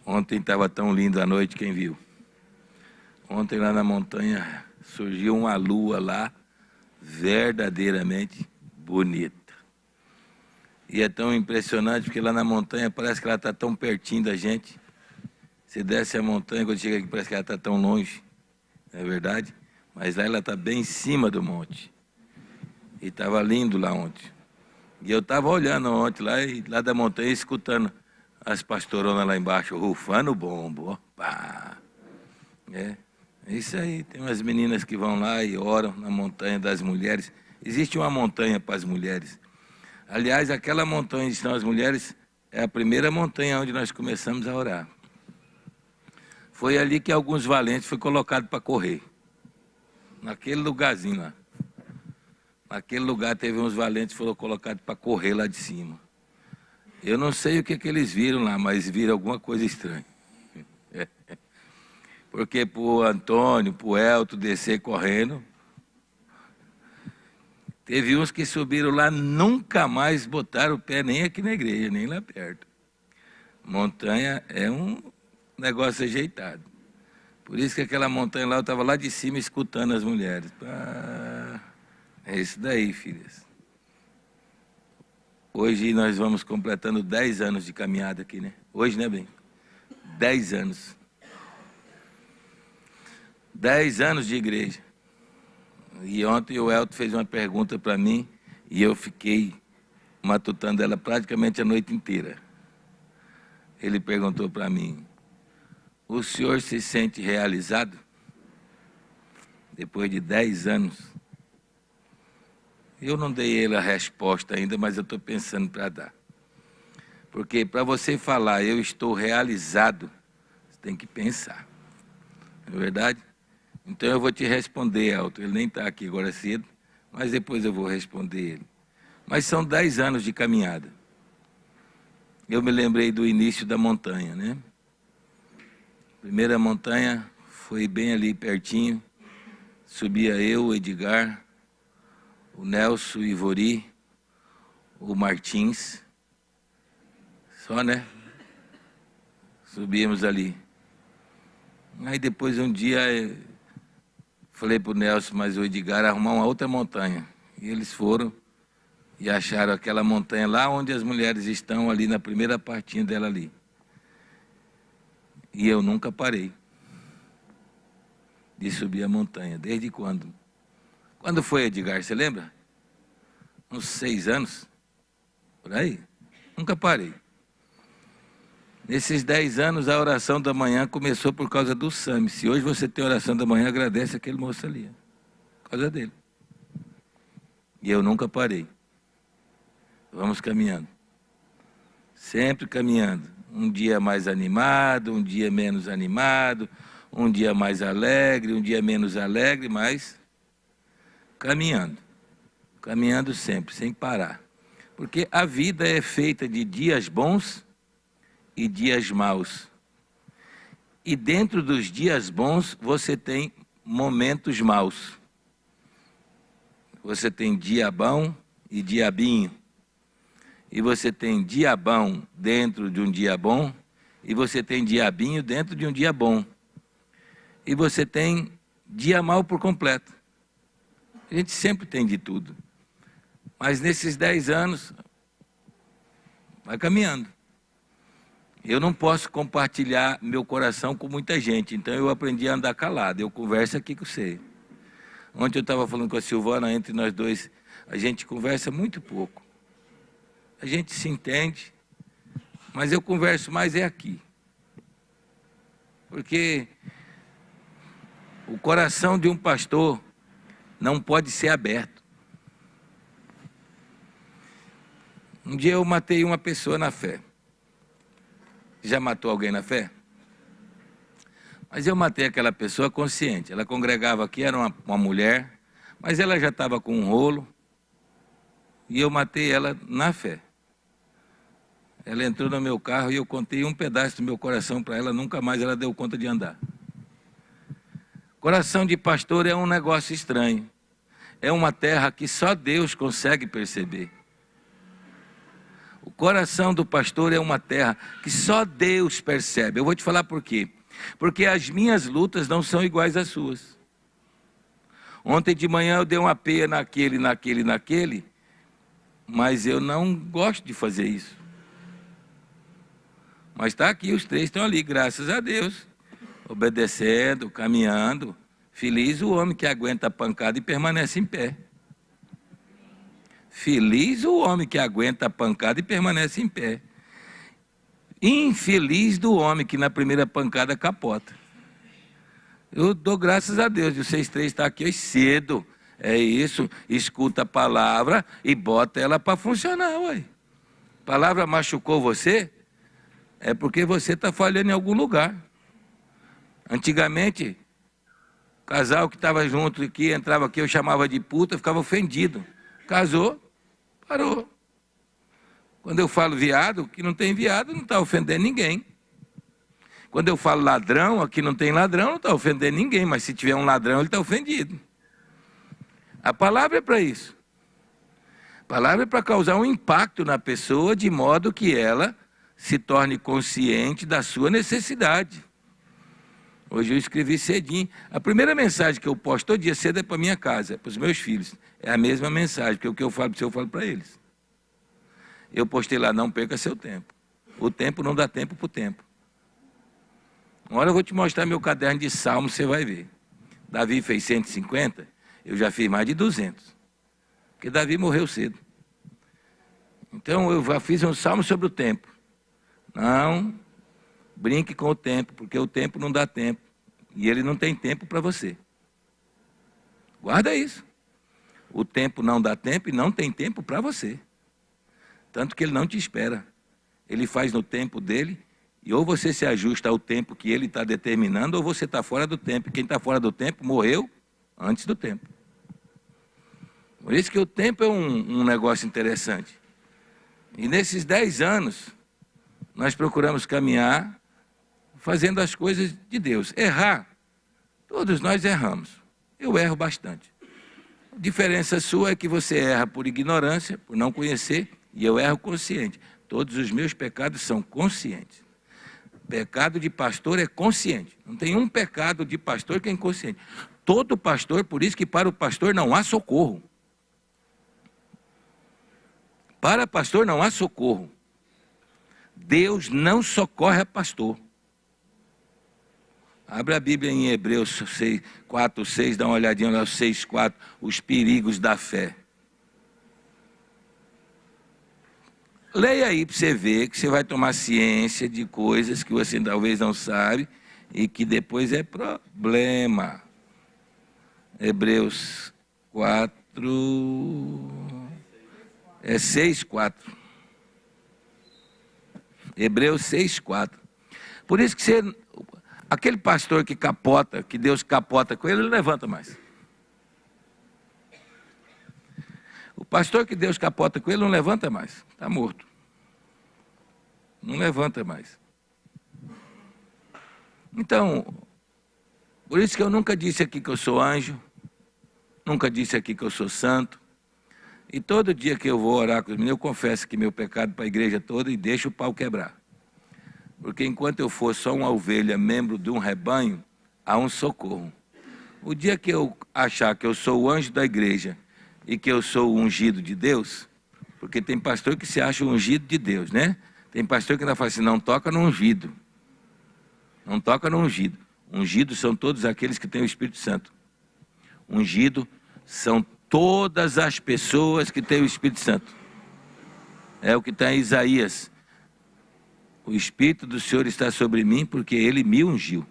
Ontem estava tão lindo a noite, quem viu? Ontem lá na montanha surgiu uma lua lá, verdadeiramente bonita. E é tão impressionante, porque lá na montanha parece que ela está tão pertinho da gente. Você desce a montanha, quando chega aqui parece que ela está tão longe, não é verdade? Mas lá ela está bem em cima do monte. E estava lindo lá ontem. E eu estava olhando ontem lá da montanha, escutando as pastoronas lá embaixo, rufando o bombo. Opa! É isso aí, tem umas meninas que vão lá e oram na montanha das mulheres. Existe uma montanha para as mulheres. Aliás, aquela montanha onde estão as mulheres é a primeira montanha onde nós começamos a orar. Foi ali que alguns valentes foram colocados para correr. Naquele lugarzinho lá. Naquele lugar teve uns valentes que foram colocados para correr lá de cima. Eu não sei o que eles viram lá, mas viram alguma coisa estranha. Porque para o Antônio, para o Elton descer correndo, teve uns que subiram lá, nunca mais botaram o pé nem aqui na igreja, nem lá perto. Montanha é um negócio ajeitado. Por isso que aquela montanha lá, eu estava lá de cima escutando as mulheres. É isso daí, filhas. Hoje nós vamos completando 10 anos de caminhada aqui, né? Hoje, né, bem? 10 anos. 10 anos de igreja. E ontem o Elton fez uma pergunta para mim e eu fiquei matutando ela praticamente a noite inteira. Ele perguntou para mim: o senhor se sente realizado? Depois de 10 anos. Eu não dei ele a resposta ainda, mas eu estou pensando para dar. Porque para você falar, eu estou realizado, você tem que pensar. Não é verdade? Então eu vou te responder, Elton. Ele nem está aqui agora cedo, mas depois eu vou responder ele. Mas são 10 anos de caminhada. Eu me lembrei do início da montanha, né? Primeira montanha foi bem ali pertinho. Subia eu, o Edgar, o Nelson, o Ivori, o Martins. Só, né? Subíamos ali. Aí depois um dia falei para o Nelson, mas o Edgar, arrumar uma outra montanha. E eles foram e acharam aquela montanha lá onde as mulheres estão, ali na primeira partinha dela ali. E eu nunca parei de subir a montanha. Desde quando? Quando foi, Edgar, você lembra? Uns 6 anos, por aí. Nunca parei. Nesses 10 anos, a oração da manhã começou por causa do Sami. Se hoje você tem oração da manhã, agradece aquele moço ali. Por causa dele. E eu nunca parei. Vamos caminhando. Sempre caminhando. Um dia mais animado, um dia menos animado, um dia mais alegre, um dia menos alegre, mas caminhando. Caminhando sempre, sem parar. Porque a vida é feita de dias bons e dias maus. E dentro dos dias bons, você tem momentos maus. Você tem diabão e diabinho. E você tem diabão dentro de um dia bom, e você tem diabinho dentro de um dia bom. E você tem dia mau por completo. A gente sempre tem de tudo. Mas nesses 10 anos, vai caminhando. Eu não posso compartilhar meu coração com muita gente, então eu aprendi a andar calado. Eu converso aqui com você. Ontem eu estava falando com a Silvana, entre nós dois, a gente conversa muito pouco. A gente se entende, mas eu converso mais aqui. Porque o coração de um pastor não pode ser aberto. Um dia eu matei uma pessoa na fé. Já matou alguém na fé? Mas eu matei aquela pessoa consciente. Ela congregava aqui, era uma mulher, mas ela já estava com um rolo, e eu matei ela na fé. Ela entrou no meu carro e eu contei um pedaço do meu coração para ela, nunca mais ela deu conta de andar. Coração de pastor é um negócio estranho. É uma terra que só Deus consegue perceber. coração do pastor é uma terra que só Deus percebe. Eu vou te falar por quê. Porque as minhas lutas não são iguais às suas. Ontem de manhã eu dei uma peia naquele, mas eu não gosto de fazer isso. Mas está aqui, os três estão ali, graças a Deus, obedecendo, caminhando. Feliz o homem que aguenta a pancada e permanece em pé. Feliz o homem que aguenta a pancada e permanece em pé. Infeliz do homem que na primeira pancada capota. Eu dou graças a Deus de vocês três estar aqui hoje cedo. É isso, escuta a palavra e bota ela para funcionar, ué. A palavra machucou você? É porque você está falhando em algum lugar. Antigamente, o casal que estava junto aqui, entrava aqui, eu chamava de puta, ficava ofendido. Casou, parou. Quando eu falo viado, que não tem viado, não está ofendendo ninguém. Quando eu falo ladrão, aqui não tem ladrão, não está ofendendo ninguém, mas se tiver um ladrão, ele está ofendido. A palavra é para isso. A palavra é para causar um impacto na pessoa, de modo que ela se torne consciente da sua necessidade. Hoje eu escrevi cedinho. A primeira mensagem que eu posto todo dia cedo é para minha casa, para os meus filhos. É a mesma mensagem, porque o que eu falo para você, eu falo para eles. Eu postei lá, não perca seu tempo. O tempo não dá tempo para o tempo. Uma hora eu vou te mostrar meu caderno de salmos, você vai ver. Davi fez 150, eu já fiz mais de 200. Porque Davi morreu cedo. Então eu já fiz um salmo sobre o tempo. Não brinque com o tempo, porque o tempo não dá tempo. E ele não tem tempo para você. Guarda isso. O tempo não dá tempo e não tem tempo para você. Tanto que ele não te espera. Ele faz no tempo dele. E ou você se ajusta ao tempo que ele está determinando, ou você está fora do tempo. Quem está fora do tempo morreu antes do tempo. Por isso que o tempo é um negócio interessante. E nesses 10 anos, nós procuramos caminhar fazendo as coisas de Deus. Errar, todos nós erramos. Eu erro bastante. A diferença sua é que você erra por ignorância, por não conhecer, e eu erro consciente. Todos os meus pecados são conscientes. Pecado de pastor é consciente. Não tem um pecado de pastor que é inconsciente. Todo pastor, por isso que para o pastor não há socorro. Para pastor não há socorro. Deus não socorre a pastor. Abre a Bíblia em Hebreus 4:6, dá uma olhadinha lá, 6:4, os perigos da fé. Leia aí para você ver que você vai tomar ciência de coisas que você talvez não sabe e que depois é problema. Hebreus 6:4. Hebreus 6:4. Por isso que aquele pastor que capota, que Deus capota com ele, ele não levanta mais. O pastor que Deus capota com ele não levanta mais, está morto. Não levanta mais. Então, por isso que eu nunca disse aqui que eu sou anjo, nunca disse aqui que eu sou santo. E todo dia que eu vou orar com os meninos, eu confesso que meu pecado para a igreja toda e deixo o pau quebrar. Porque enquanto eu for só uma ovelha, membro de um rebanho, há um socorro. O dia que eu achar que eu sou o anjo da igreja e que eu sou o ungido de Deus, porque tem pastor que se acha o ungido de Deus, né? Tem pastor que ainda fala assim, não toca no ungido. Não toca no ungido. Ungidos são todos aqueles que têm o Espírito Santo. Ungido são todas as pessoas que têm o Espírito Santo. É o que está em Isaías. O Espírito do Senhor está sobre mim porque Ele me ungiu.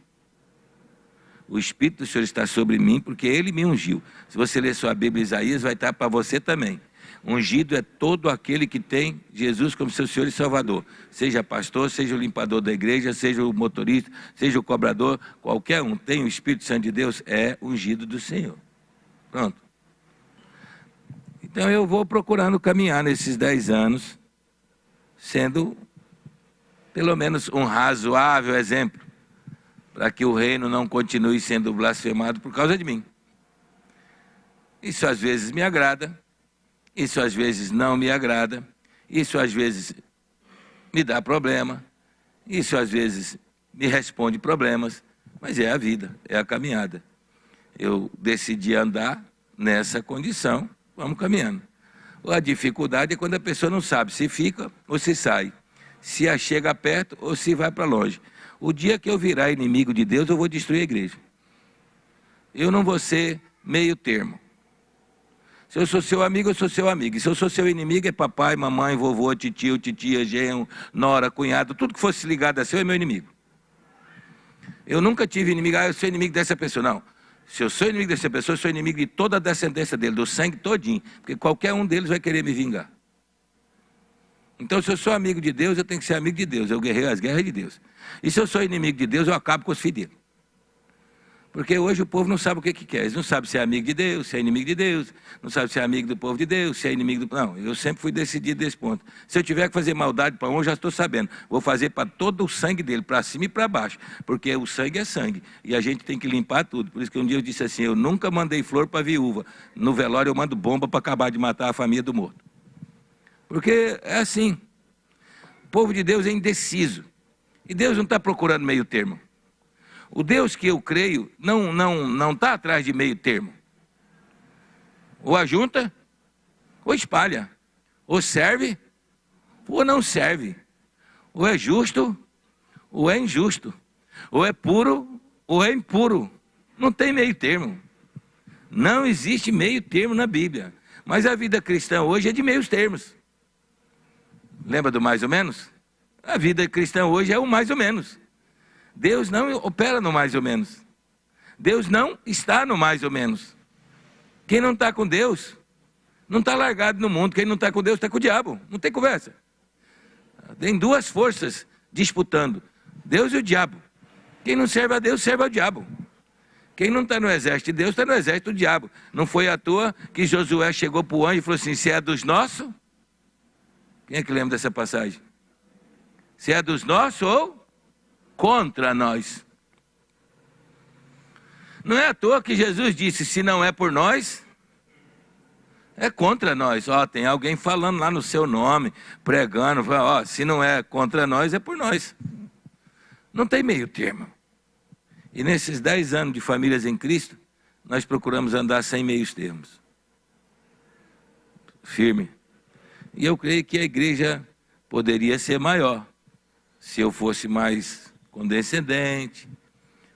O Espírito do Senhor está sobre mim porque Ele me ungiu. Se você ler sua Bíblia, Isaías, vai estar para você também. Ungido é todo aquele que tem Jesus como seu Senhor e Salvador. Seja pastor, seja o limpador da igreja, seja o motorista, seja o cobrador, qualquer um tem o Espírito Santo de Deus, é ungido do Senhor. Pronto. Então eu vou procurando caminhar nesses 10 anos, sendo pelo menos um razoável exemplo, para que o reino não continue sendo blasfemado por causa de mim. Isso às vezes me agrada, isso às vezes não me agrada, isso às vezes me dá problema. Isso às vezes me responde problemas, mas é a vida, é a caminhada. Eu decidi andar nessa condição, vamos caminhando. A dificuldade é quando a pessoa não sabe se fica ou se sai, se a chega perto ou se vai para longe. O dia que eu virar inimigo de Deus, eu vou destruir a igreja. Eu não vou ser meio termo. Se eu sou seu amigo, eu sou seu amigo. E se eu sou seu inimigo, é papai, mamãe, vovô, titio, titia, genro, nora, cunhado, tudo que fosse ligado a seu é meu inimigo. Eu nunca tive inimigo, eu sou inimigo dessa pessoa, não. Se eu sou inimigo dessa pessoa, eu sou inimigo de toda a descendência dele, do sangue todinho, porque qualquer um deles vai querer me vingar. Então, se eu sou amigo de Deus, eu tenho que ser amigo de Deus, eu guerreio as guerras de Deus. E se eu sou inimigo de Deus, eu acabo com os filhos dele. Porque hoje o povo não sabe o que quer, eles não sabem se é amigo de Deus, se é inimigo de Deus, não sabem se é amigo do povo de Deus, se é inimigo do... Não, eu sempre fui decidido desse ponto. Se eu tiver que fazer maldade para um, eu já estou sabendo. Vou fazer para todo o sangue dele, para cima e para baixo, porque o sangue é sangue, e a gente tem que limpar tudo. Por isso que um dia eu disse assim, eu nunca mandei flor para viúva, no velório eu mando bomba para acabar de matar a família do morto. Porque é assim, o povo de Deus é indeciso, e Deus não está procurando meio termo. O Deus que eu creio não está atrás de meio termo. Ou ajunta, ou espalha. Ou serve, ou não serve. Ou é justo, ou é injusto. Ou é puro, ou é impuro. Não tem meio termo. Não existe meio termo na Bíblia. Mas a vida cristã hoje é de meios termos. Lembra do mais ou menos? A vida cristã hoje é o mais ou menos. Deus não opera no mais ou menos. Deus não está no mais ou menos. Quem não está com Deus, não está largado no mundo. Quem não está com Deus está com o diabo. Não tem conversa. Tem duas forças disputando. Deus e o diabo. Quem não serve a Deus, serve ao diabo. Quem não está no exército de Deus, está no exército do diabo. Não foi à toa que Josué chegou para o anjo e falou assim, se é dos nossos... Quem é que lembra dessa passagem? Se é dos nossos ou... contra nós. Não é à toa que Jesus disse, se não é por nós, é contra nós. Ó, tem alguém falando lá no seu nome, pregando, ó, se não é contra nós, é por nós. Não tem meio termo. E nesses 10 anos de famílias em Cristo, nós procuramos andar sem meios termos. Firme. E eu creio que a igreja poderia ser maior, se eu fosse mais condescendente,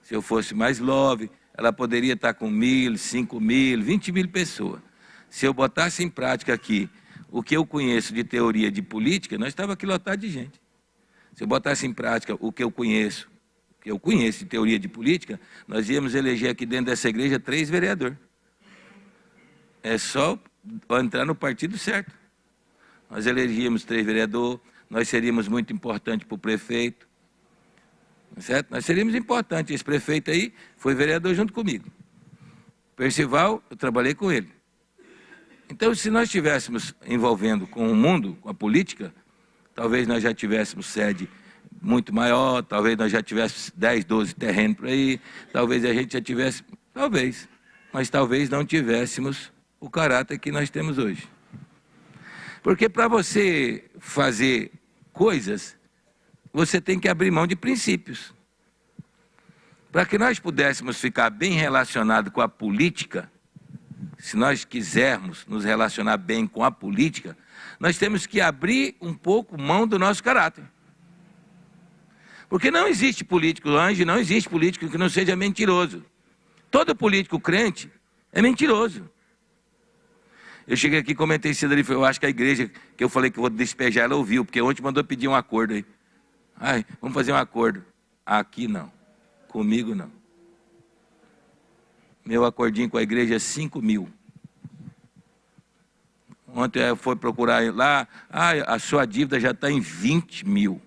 se eu fosse mais love, ela poderia estar com 1.000, 5.000, 20.000 pessoas. Se eu botasse em prática aqui o que eu conheço de teoria de política, nós estávamos aqui lotados de gente. Se eu botasse em prática o que eu conheço de teoria de política, nós íamos eleger aqui dentro dessa igreja 3 vereadores. É só entrar no partido certo. Nós elegíamos 3 vereadores, nós seríamos muito importantes para o prefeito. Certo? Nós seríamos importantes. Esse prefeito aí foi vereador junto comigo. Percival, eu trabalhei com ele. Então, se nós estivéssemos envolvendo com o mundo, com a política, talvez nós já tivéssemos sede muito maior, talvez nós já tivéssemos 10, 12 terrenos por aí, talvez a gente já tivesse, talvez, mas talvez não tivéssemos o caráter que nós temos hoje. Porque para você fazer coisas, você tem que abrir mão de princípios. Para que nós pudéssemos ficar bem relacionados com a política, se nós quisermos nos relacionar bem com a política, nós temos que abrir um pouco mão do nosso caráter. Porque não existe político anjo, não existe político que não seja mentiroso. Todo político crente é mentiroso. Eu cheguei aqui e comentei cedo ali, eu acho que a igreja que eu falei que eu vou despejar, ela ouviu, porque ontem mandou pedir um acordo aí. Ai, vamos fazer um acordo. Aqui não, comigo não. Meu acordinho com a igreja é 5.000. Ontem foi procurar lá, a sua dívida já está em 20.000.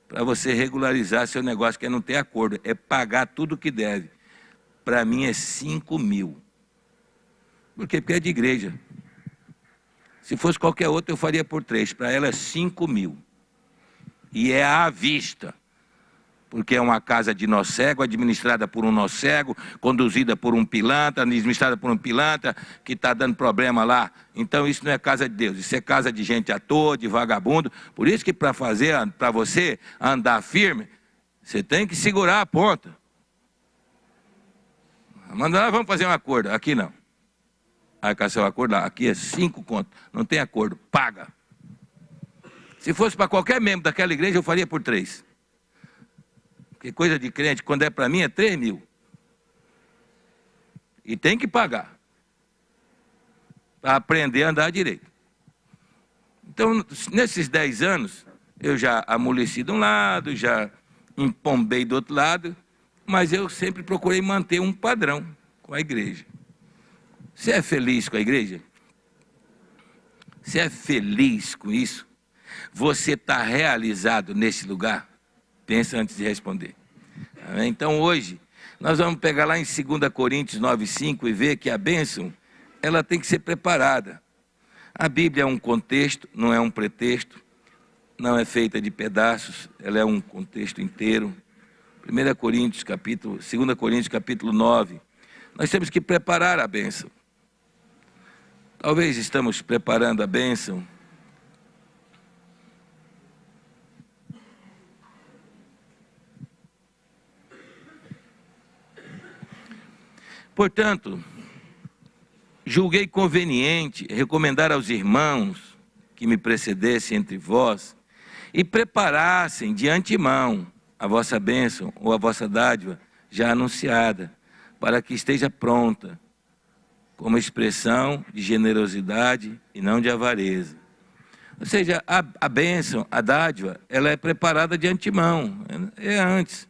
Para você regularizar seu negócio, que é não ter acordo, é pagar tudo o que deve. Para mim é 5.000. Por quê? Porque é de igreja. Se fosse qualquer outro, eu faria por 3. Para ela é 5.000. E é à vista. porque é uma casa de nó cego, administrada por um nó cego, conduzida por um pilantra, administrada por um pilantra, que está dando problema lá. Então isso não é casa de Deus, isso é casa de gente à toa, de vagabundo. Por isso que para você andar firme, você tem que segurar a ponta. Manda lá, vamos fazer um acordo. Aqui não. Aí caçar o acordo lá, aqui é 5 contos, não tem acordo, paga. Se fosse para qualquer membro daquela igreja, eu faria por 3. Porque coisa de crente, quando é para mim, é 3 mil. E tem que pagar. Para aprender a andar direito. Então, nesses 10 anos, eu já amoleci de um lado, já empombei do outro lado, mas eu sempre procurei manter um padrão com a igreja. Você é feliz com a igreja? Você é feliz com isso? Você está realizado nesse lugar? Pensa antes de responder. Então hoje, nós vamos pegar lá em 2 Coríntios 9,5 e ver que a bênção, ela tem que ser preparada. A Bíblia é um contexto, não é um pretexto, não é feita de pedaços, ela é um contexto inteiro. 2 Coríntios capítulo 9, nós temos que preparar a bênção. Talvez estamos preparando a bênção. Portanto, julguei conveniente recomendar aos irmãos que me precedessem entre vós e preparassem de antemão a vossa bênção ou a vossa dádiva já anunciada, para que esteja pronta, como expressão de generosidade e não de avareza. Ou seja, a bênção, a dádiva, ela é preparada de antemão, é antes.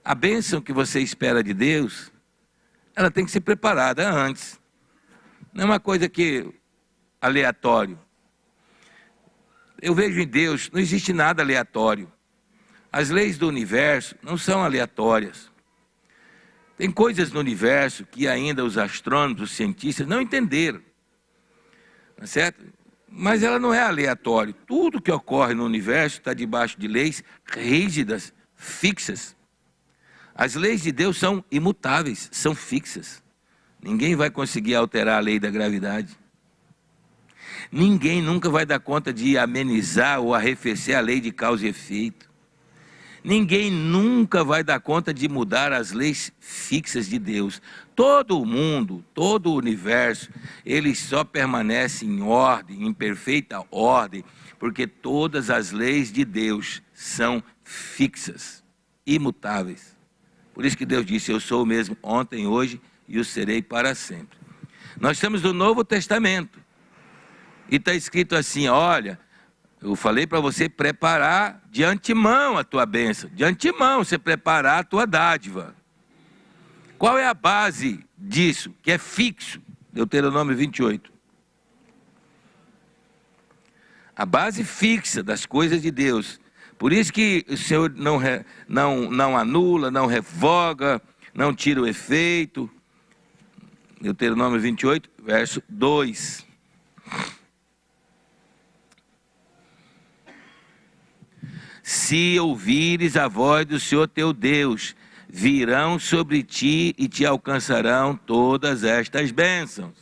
A bênção que você espera de Deus, ela tem que ser preparada antes. Não é uma coisa que aleatório. Eu vejo em Deus, não existe nada aleatório. As leis do universo não são aleatórias. Tem coisas no universo que ainda os astrônomos, os cientistas não entenderam. Não é certo? Mas ela não é aleatório. Tudo que ocorre no universo está debaixo de leis rígidas, fixas. As leis de Deus são imutáveis, são fixas. Ninguém vai conseguir alterar a lei da gravidade. Ninguém nunca vai dar conta de amenizar ou arrefecer a lei de causa e efeito. Ninguém nunca vai dar conta de mudar as leis fixas de Deus. Todo o mundo, todo o universo, ele só permanece em ordem, em perfeita ordem, porque todas as leis de Deus são fixas, imutáveis. Por isso que Deus disse, eu sou o mesmo ontem, hoje e o serei para sempre. Nós estamos no Novo Testamento. E está escrito assim, olha, eu falei para você preparar de antemão a tua bênção. De antemão você preparar a tua dádiva. Qual é a base disso? Que é fixo. Deuteronômio 28. A base fixa das coisas de Deus. Por isso que o Senhor não anula, não revoga, não tira o efeito. Deuteronômio 28, verso 2. Se ouvires a voz do Senhor teu Deus, virão sobre ti e te alcançarão todas estas bênçãos.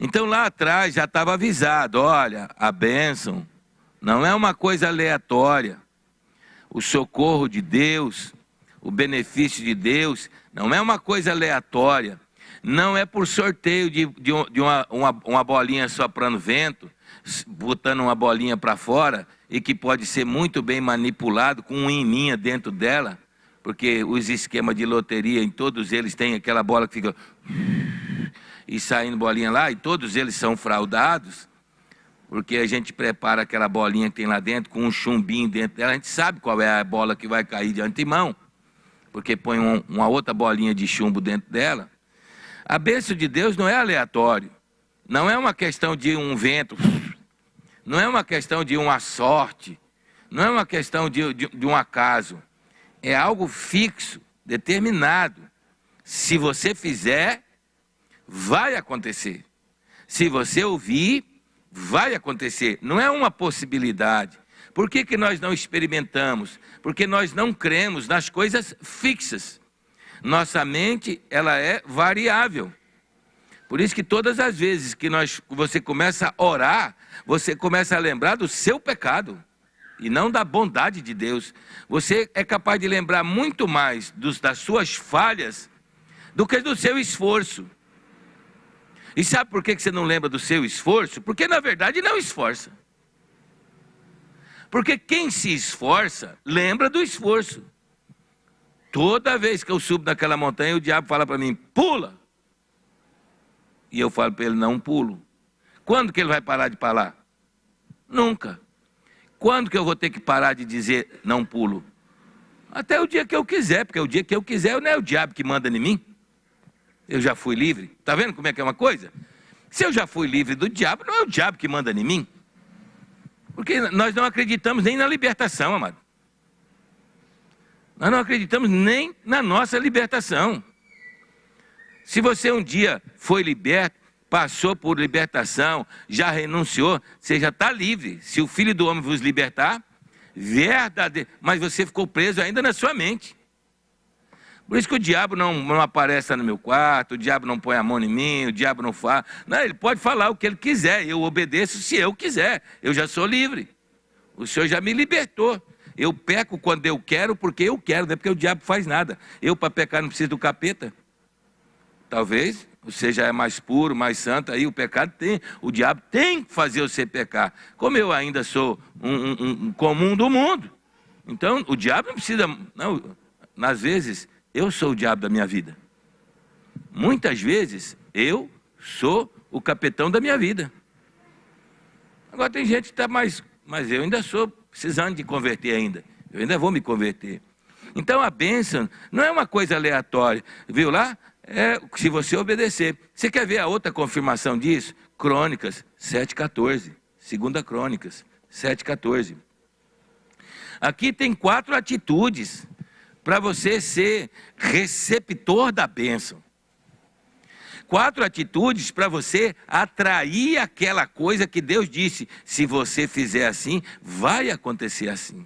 Então lá atrás já estava avisado, olha, a bênção não é uma coisa aleatória. O socorro de Deus, o benefício de Deus, não é uma coisa aleatória. Não é por sorteio de uma bolinha soprando vento, botando uma bolinha para fora, e que pode ser muito bem manipulado com um imã dentro dela, porque os esquemas de loteria, em todos eles tem aquela bola que fica e saindo bolinha lá, e todos eles são fraudados, porque a gente prepara aquela bolinha que tem lá dentro com um chumbinho dentro dela, a gente sabe qual é a bola que vai cair de antemão, porque põe uma outra bolinha de chumbo dentro dela. A bênção de Deus não é aleatório, não é uma questão de um vento, não é uma questão de uma sorte, não é uma questão de um acaso, é algo fixo, determinado. Se você fizer, vai acontecer. Se você ouvir, vai acontecer. Não é uma possibilidade, Por que nós não experimentamos? Porque nós não cremos nas coisas fixas. Nossa mente, ela é variável. Por isso que todas as vezes que você começa a orar, você começa a lembrar do seu pecado e não da bondade de Deus. Você é capaz de lembrar muito mais das suas falhas do que do seu esforço. E sabe por que você não lembra do seu esforço? Porque na verdade não esforça. Porque quem se esforça, lembra do esforço. Toda vez que eu subo naquela montanha, o diabo fala para mim, pula. E eu falo para ele, não pulo. Quando que ele vai parar de falar? Nunca. Quando que eu vou ter que parar de dizer, não pulo? Até o dia que eu quiser, porque o dia que eu quiser não é o diabo que manda em mim. Eu já fui livre. Está vendo como é que é uma coisa? Se eu já fui livre do diabo, não é o diabo que manda em mim. Porque nós não acreditamos nem na libertação, amado. Nós não acreditamos nem na nossa libertação. Se você um dia foi liberto, passou por libertação, já renunciou, você já está livre. Se o Filho do Homem vos libertar, verdadeiro. Mas você ficou preso ainda na sua mente. Por isso que o diabo não aparece no meu quarto, o diabo não põe a mão em mim, o diabo não fala. Não, ele pode falar o que ele quiser, eu obedeço se eu quiser. Eu já sou livre. O Senhor já me libertou. Eu peco quando eu quero, porque eu quero, não é porque o diabo faz nada. Eu, para pecar, não preciso do capeta. Talvez você já é mais puro, mais santo, aí o pecado o diabo tem que fazer você pecar. Como eu ainda sou um comum do mundo, então o diabo não precisa, não, às vezes eu sou o diabo da minha vida. Muitas vezes eu sou o capetão da minha vida. Agora tem gente que está mas eu ainda sou precisando de converter ainda. Eu ainda vou me converter. Então a bênção não é uma coisa aleatória, viu lá? É se você obedecer. Você quer ver a outra confirmação disso? Crônicas 7,14. 2 Crônicas 7,14. Aqui tem 4 atitudes para você ser receptor da bênção. 4 atitudes para você atrair aquela coisa que Deus disse. Se você fizer assim, vai acontecer assim.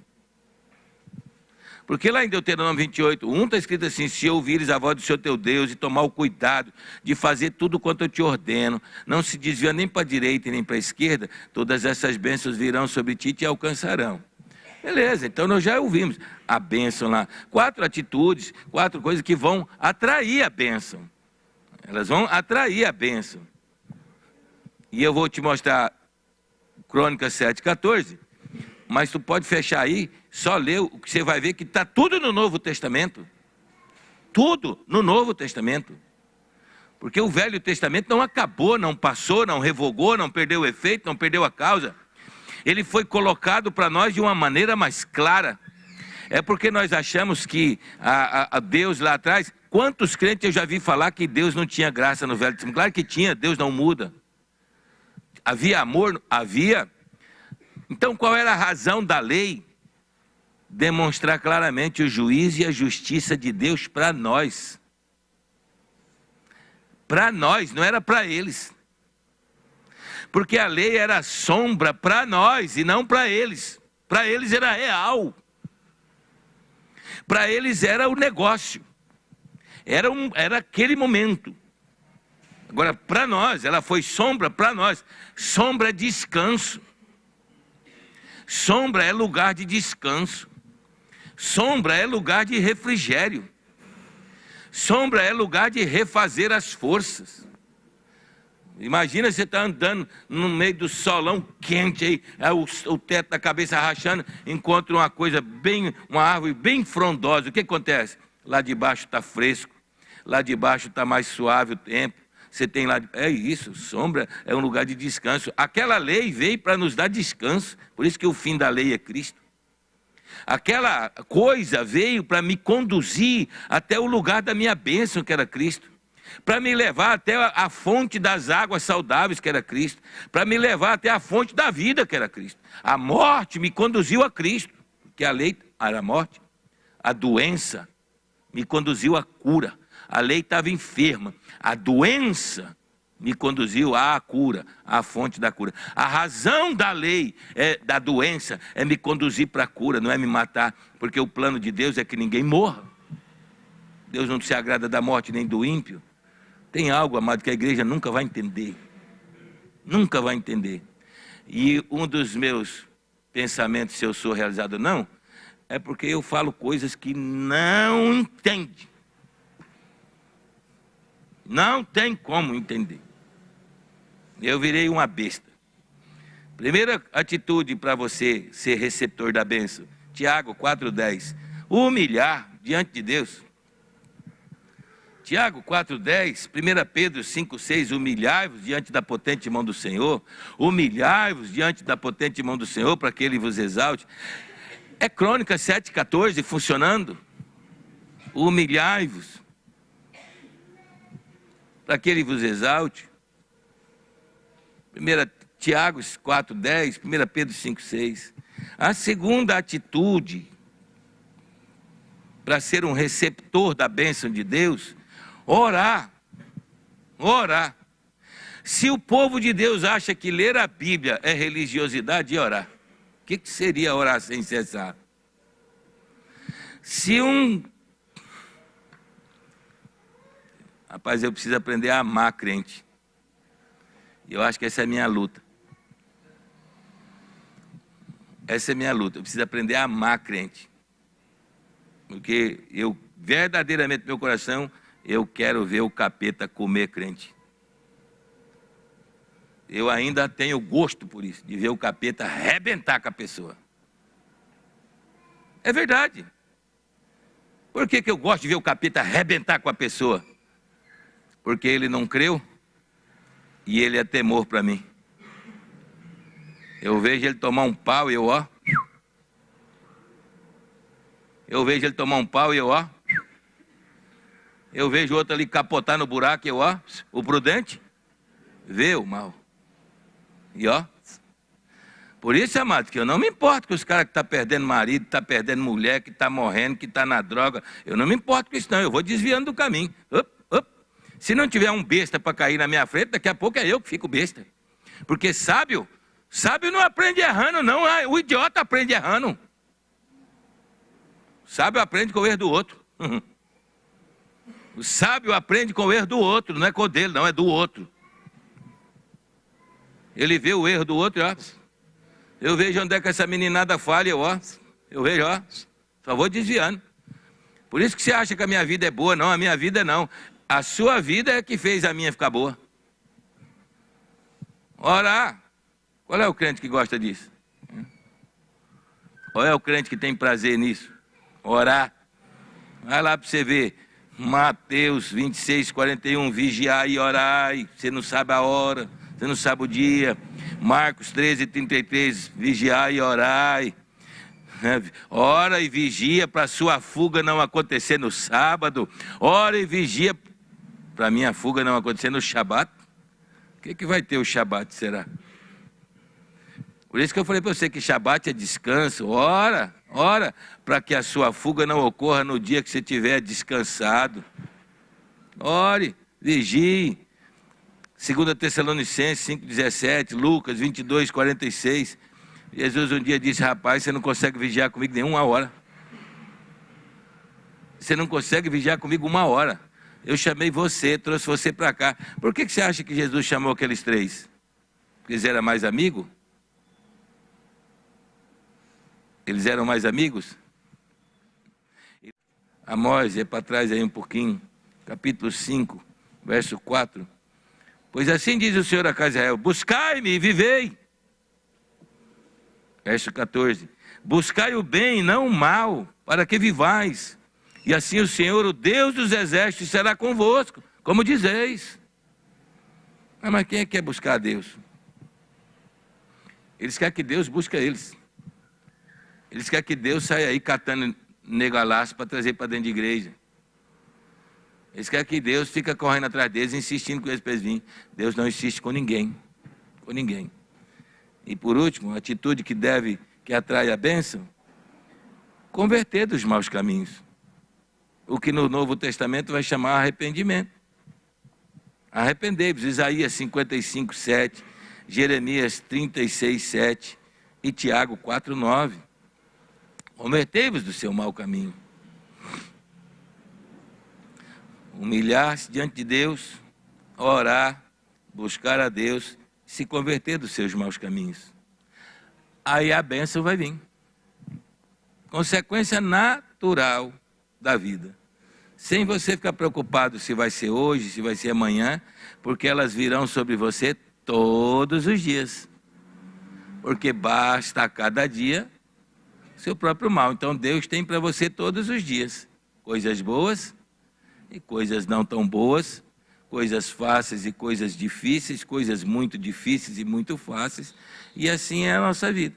Porque lá em Deuteronômio 28:1 está escrito assim, se ouvires a voz do Senhor teu Deus e tomar o cuidado de fazer tudo quanto eu te ordeno, não se desvia nem para a direita e nem para a esquerda, todas essas bênçãos virão sobre ti e te alcançarão. Beleza, então nós já ouvimos a bênção lá. 4 atitudes, 4 coisas que vão atrair a bênção. Elas vão atrair a bênção. E eu vou te mostrar Crônicas 7,14. Mas tu pode fechar aí, só ler o que você vai ver que está tudo no Novo Testamento. Tudo no Novo Testamento. Porque o Velho Testamento não acabou, não passou, não revogou, não perdeu o efeito, não perdeu a causa. Ele foi colocado para nós de uma maneira mais clara. É porque nós achamos que a Deus lá atrás, quantos crentes eu já vi falar que Deus não tinha graça no Velho Testamento? Claro que tinha, Deus não muda. Havia amor? Havia. Então, qual era a razão da lei? Demonstrar claramente o juízo e a justiça de Deus para nós. Para nós, não era para eles. Porque a lei era sombra para nós e não para eles. Para eles era real. Para eles era o negócio. Era aquele momento. Agora, para nós, ela foi sombra para nós. Sombra é descanso. Sombra é lugar de descanso. Sombra é lugar de refrigério. Sombra é lugar de refazer as forças. Imagina você está andando no meio do solão quente aí, o teto da cabeça rachando, encontra uma árvore bem frondosa. O que acontece? Lá de baixo está fresco, lá de baixo está mais suave o tempo. Você tem lá, é isso, sombra é um lugar de descanso. Aquela lei veio para nos dar descanso, por isso que o fim da lei é Cristo. Aquela coisa veio para me conduzir até o lugar da minha bênção, que era Cristo. Para me levar até a fonte das águas saudáveis, que era Cristo. Para me levar até a fonte da vida, que era Cristo. A morte me conduziu a Cristo, porque a lei era a morte. A doença me conduziu à cura. A lei estava enferma. A doença me conduziu à cura, à fonte da cura. A razão da lei, da doença, é me conduzir para a cura, não é me matar, porque o plano de Deus é que ninguém morra. Deus não se agrada da morte nem do ímpio. Tem algo, amado, que a igreja nunca vai entender. Nunca vai entender. E um dos meus pensamentos, se eu sou realizado ou não, é porque eu falo coisas que não entende. Não tem como entender. Eu virei uma besta. Primeira atitude para você ser receptor da bênção. Tiago 4,10. Humilhar diante de Deus. Tiago 4,10, 1 Pedro 5,6, humilhai-vos diante da potente mão do Senhor, humilhai-vos diante da potente mão do Senhor, para que Ele vos exalte. É Crônicas 7,14 funcionando. Humilhai-vos, para que Ele vos exalte. Tiago 4,10, 1 Pedro 5,6. A segunda atitude para ser um receptor da bênção de Deus, orar. Orar. Se o povo de Deus acha que ler a Bíblia é religiosidade, e orar? O que seria orar sem cessar? Rapaz, eu preciso aprender a amar crente. Eu acho que essa é a minha luta. Essa é a minha luta. Eu preciso aprender a amar crente. Porque eu, verdadeiramente, no meu coração, eu quero ver o capeta comer crente. Eu ainda tenho gosto por isso, de ver o capeta arrebentar com a pessoa. É verdade. Por que eu gosto de ver o capeta arrebentar com a pessoa? Porque ele não creu e ele é temor para mim. Eu vejo ele tomar um pau e eu, ó. Eu vejo ele tomar um pau e eu, ó. Eu vejo outro ali capotar no buraco e eu, ó. O prudente vê o mal. E ó. Por isso, amado, que eu não me importo com os caras que estão perdendo marido, que estão perdendo mulher, que estão morrendo, que estão na droga. Eu não me importo com isso, não. Eu vou desviando do caminho. Se não tiver um besta para cair na minha frente, daqui a pouco é eu que fico besta. Porque sábio não aprende errando, não. O idiota aprende errando. O sábio aprende com o erro do outro. O sábio aprende com o erro do outro, não é com o dele, não, é do outro. Ele vê o erro do outro, ó. Eu vejo onde é que essa meninada falha, ó. Eu vejo, ó. Só vou desviando. Por isso que você acha que a minha vida é boa, não, a minha vida não. A sua vida é que fez a minha ficar boa. Orar. Qual é o crente que gosta disso? Qual é o crente que tem prazer nisso? Orar. Vai lá para você ver. Mateus 26, 41. Vigiai e orai. Você não sabe a hora. Você não sabe o dia. Marcos 13, 33. Vigiai e orai. Ora e vigia para a sua fuga não acontecer no sábado. Ora e vigia para a minha fuga não acontecer no Shabat. O que vai ter o Shabat, será? Por isso que eu falei para você que Shabat é descanso. Ora, para que a sua fuga não ocorra no dia que você estiver descansado. Ore, vigie. 2 Tessalonicenses 5,17, Lucas 22, 46. Jesus um dia disse, rapaz, você não consegue vigiar comigo nem uma hora. Você não consegue vigiar comigo uma hora. Eu chamei você, trouxe você para cá. Por que você acha que Jesus chamou aqueles três? Porque eles eram mais amigos? Eles eram mais amigos? Amós, é para trás aí um pouquinho. Capítulo 5, verso 4. Pois assim diz o Senhor a casa de Israel, buscai-me e vivei. Verso 14. Buscai o bem, não o mal, para que vivais. E assim o Senhor, o Deus dos exércitos, será convosco, como dizeis. Mas quem é que quer buscar a Deus? Eles querem que Deus busque eles. Eles querem que Deus saia aí catando negalaço para trazer para dentro de igreja. Eles querem que Deus fique correndo atrás deles, insistindo com eles para eles virem. Deus não insiste com ninguém. Com ninguém. E por último, a atitude que atrai a bênção, converter dos maus caminhos. O que no Novo Testamento vai chamar arrependimento. Arrependei-vos, Isaías 55, 7, Jeremias 36, 7 e Tiago 4, 9. Convertei-vos do seu mau caminho. Humilhar-se diante de Deus, orar, buscar a Deus, se converter dos seus maus caminhos. Aí a bênção vai vir. Consequência natural da vida. Sem você ficar preocupado se vai ser hoje, se vai ser amanhã, porque elas virão sobre você todos os dias. Porque basta a cada dia seu próprio mal. Então Deus tem para você todos os dias coisas boas e coisas não tão boas, coisas fáceis e coisas difíceis, coisas muito difíceis e muito fáceis, e assim é a nossa vida.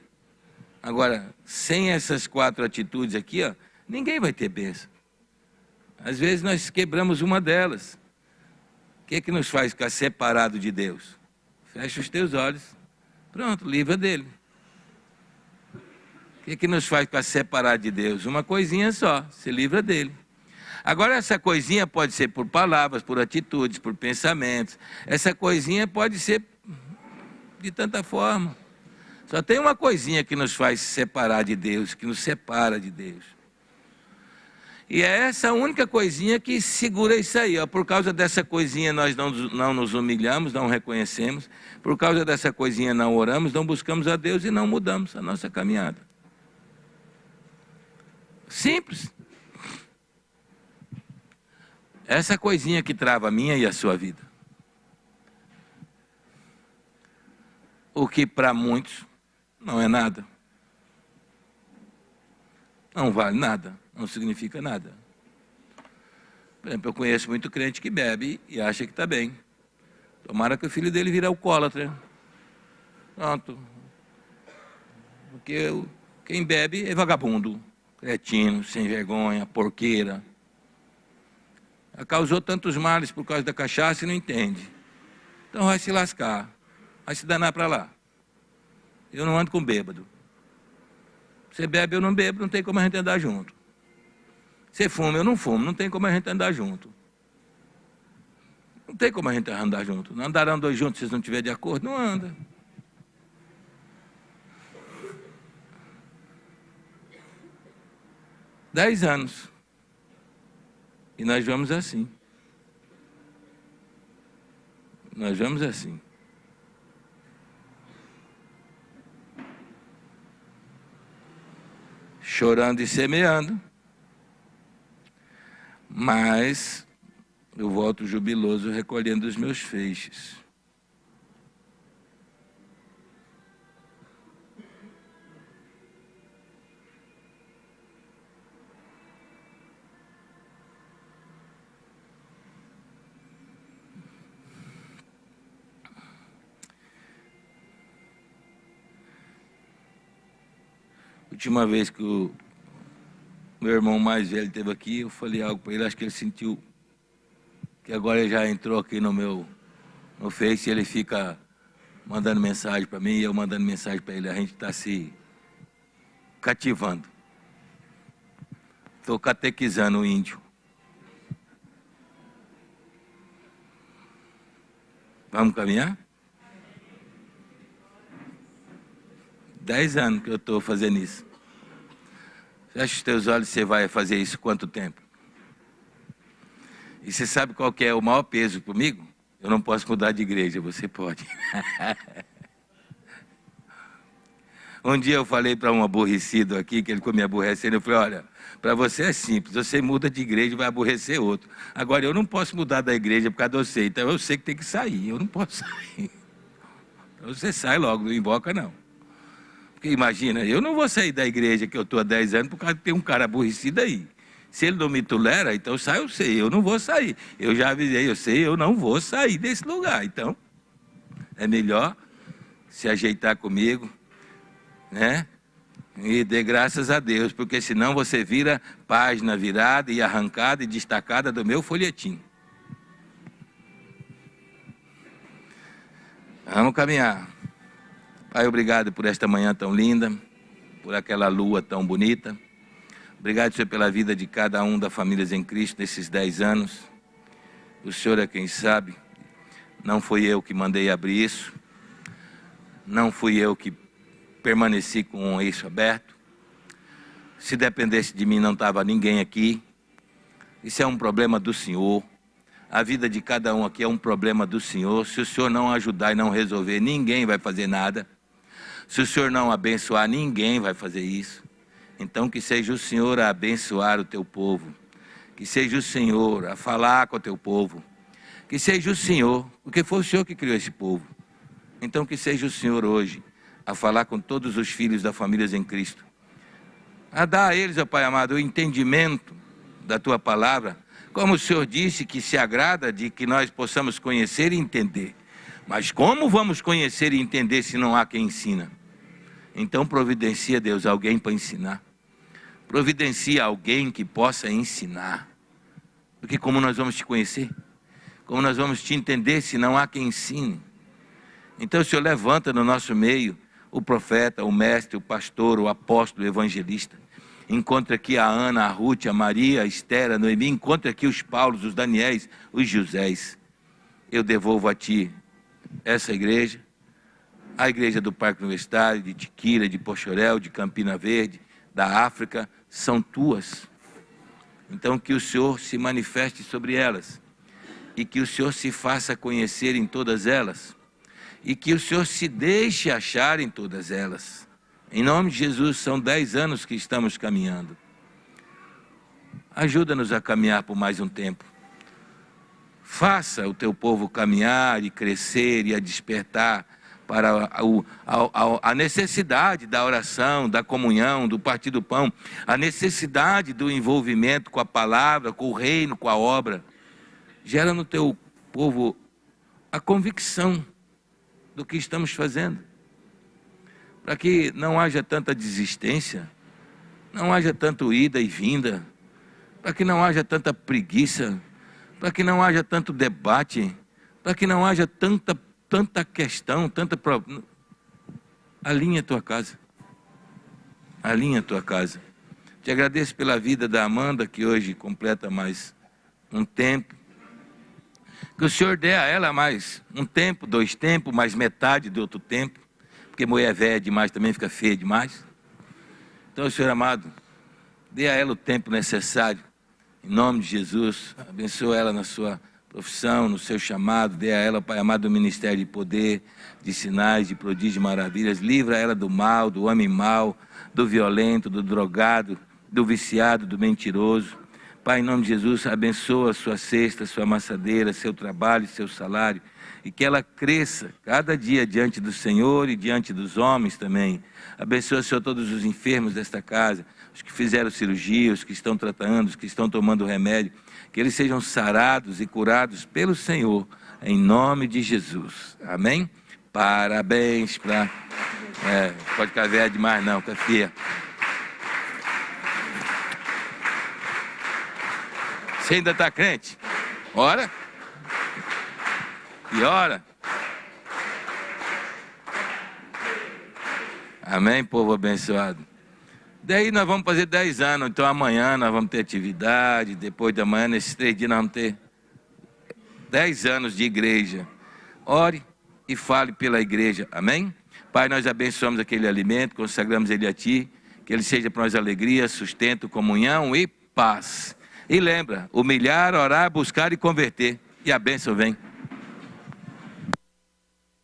Agora, sem essas 4 atitudes aqui, ó, ninguém vai ter bênção. Às vezes nós quebramos uma delas. O que é que nos faz ficar separado de Deus? Fecha os teus olhos. Pronto, livra dele. O que é que nos faz ficar separado de Deus? Uma coisinha só, se livra dele. Agora essa coisinha pode ser por palavras, por atitudes, por pensamentos. Essa coisinha pode ser de tanta forma. Só tem uma coisinha que nos faz separar de Deus, que nos separa de Deus. E é essa única coisinha que segura isso aí. Ó. Por causa dessa coisinha nós não nos humilhamos, não reconhecemos. Por causa dessa coisinha não oramos, não buscamos a Deus e não mudamos a nossa caminhada. Simples. Essa coisinha que trava a minha e a sua vida. O que para muitos não é nada. Não vale nada, não significa nada. Por exemplo, eu conheço muito crente que bebe e acha que está bem. Tomara que o filho dele vire alcoólatra. Pronto. Porque quem bebe é vagabundo, cretino, sem vergonha, porqueira. Causou tantos males por causa da cachaça e não entende. Então vai se lascar, vai se danar para lá. Eu não ando com bêbado. Você bebe, eu não bebo, não tem como a gente andar junto. Você fuma, eu não fumo, não tem como a gente andar junto. Não tem como a gente andar junto. Não andarão 2 juntos se vocês não estiverem de acordo? Não anda. Dez anos. E nós vamos assim. Nós vamos assim. Chorando e semeando. Mas eu volto jubiloso recolhendo os meus feixes. Última vez que o meu irmão mais velho esteve aqui, eu falei algo para ele, acho que ele sentiu que agora ele já entrou aqui no Face e ele fica mandando mensagem para mim e eu mandando mensagem para ele. A gente está se cativando. Estou catequizando o índio. Vamos caminhar? 10 anos que eu estou fazendo isso. Fecha os teus olhos, você vai fazer isso quanto tempo? E você sabe qual que é o maior peso comigo? Eu não posso mudar de igreja, você pode. Um dia eu falei para um aborrecido aqui, que ele ficou me aborrecendo, eu falei, olha, para você é simples, você muda de igreja e vai aborrecer outro. Agora, eu não posso mudar da igreja por causa de você, então eu sei que tem que sair, eu não posso sair. Então você sai logo, não invoca não. Porque imagina, eu não vou sair da igreja que eu estou há 10 anos por causa de ter um cara aborrecido aí. Se ele não me tolera, então sai, eu sei, eu não vou sair. Eu já avisei, eu sei, eu não vou sair desse lugar. Então, é melhor se ajeitar comigo, né? E dê graças a Deus, porque senão você vira página virada e arrancada e destacada do meu folhetim. Vamos caminhar. Pai, obrigado por esta manhã tão linda, por aquela lua tão bonita. Obrigado, Senhor, pela vida de cada um da Famílias em Cristo nesses 10 anos. O Senhor é quem sabe. Não fui eu que mandei abrir isso. Não fui eu que permaneci com isso aberto. Se dependesse de mim, não estava ninguém aqui. Isso é um problema do Senhor. A vida de cada um aqui é um problema do Senhor. Se o Senhor não ajudar e não resolver, ninguém vai fazer nada. Se o Senhor não abençoar, ninguém vai fazer isso. Então que seja o Senhor a abençoar o teu povo. Que seja o Senhor a falar com o teu povo. Que seja o Senhor, porque foi o Senhor que criou esse povo. Então que seja o Senhor hoje a falar com todos os filhos da família em Cristo. A dar a eles, ó Pai amado, o entendimento da tua palavra, como o Senhor disse que se agrada de que nós possamos conhecer e entender. Mas como vamos conhecer e entender se não há quem ensina? Então providencia, Deus, alguém para ensinar. Providencia alguém que possa ensinar. Porque como nós vamos te conhecer? Como nós vamos te entender se não há quem ensine? Então o Senhor levanta no nosso meio o profeta, o mestre, o pastor, o apóstolo, o evangelista. Encontra aqui a Ana, a Ruth, a Maria, a Esther, a Noemi. Encontra aqui os Paulos, os Daniéis, os Josés. Eu devolvo a ti essa igreja, a igreja do Parque Universitário, de Tiquira, de Pochorel, de Campina Verde, da África, são tuas. Então que o Senhor se manifeste sobre elas e que o Senhor se faça conhecer em todas elas e que o Senhor se deixe achar em todas elas. Em nome de Jesus, são 10 anos que estamos caminhando. Ajuda-nos a caminhar por mais um tempo. Faça o teu povo caminhar e crescer e a despertar para a necessidade da oração, da comunhão, do partir do pão, a necessidade do envolvimento com a palavra, com o reino, com a obra. Gera no teu povo a convicção do que estamos fazendo. Para que não haja tanta desistência, não haja tanto ida e vinda, para que não haja tanta preguiça, para que não haja tanto debate, para que não haja tanta questão, alinha a tua casa, alinha a tua casa. Te agradeço pela vida da Amanda, que hoje completa mais um tempo, que o Senhor dê a ela mais um tempo, 2 tempos, mais metade de outro tempo, porque mulher velha demais também fica feia demais. Então, Senhor amado, dê a ela o tempo necessário, em nome de Jesus. Abençoa ela na sua profissão, no seu chamado. Dê a ela, Pai amado, o ministério de poder, de sinais, de prodígios e maravilhas. Livra ela do mal, do homem mau, do violento, do drogado, do viciado, do mentiroso. Pai, em nome de Jesus, abençoa a sua cesta, sua amassadeira, seu trabalho, seu salário, e que ela cresça cada dia diante do Senhor e diante dos homens também. Abençoa, Senhor, todos os enfermos desta casa, os que fizeram cirurgia, os que estão tratando, os que estão tomando remédio, que eles sejam sarados e curados pelo Senhor, em nome de Jesus. Amém? Parabéns para... pode ficar velha demais não, fica feia. Você ainda está crente? Ora. E ora. Amém, povo abençoado. Daí nós vamos fazer 10 anos. Então amanhã nós vamos ter atividade. Depois de amanhã, nesses 3 dias, nós vamos ter 10 anos de igreja. Ore e fale pela igreja. Amém? Pai, nós abençoamos aquele alimento, consagramos ele a Ti. Que ele seja para nós alegria, sustento, comunhão e paz. E lembra, humilhar, orar, buscar e converter. E a bênção vem.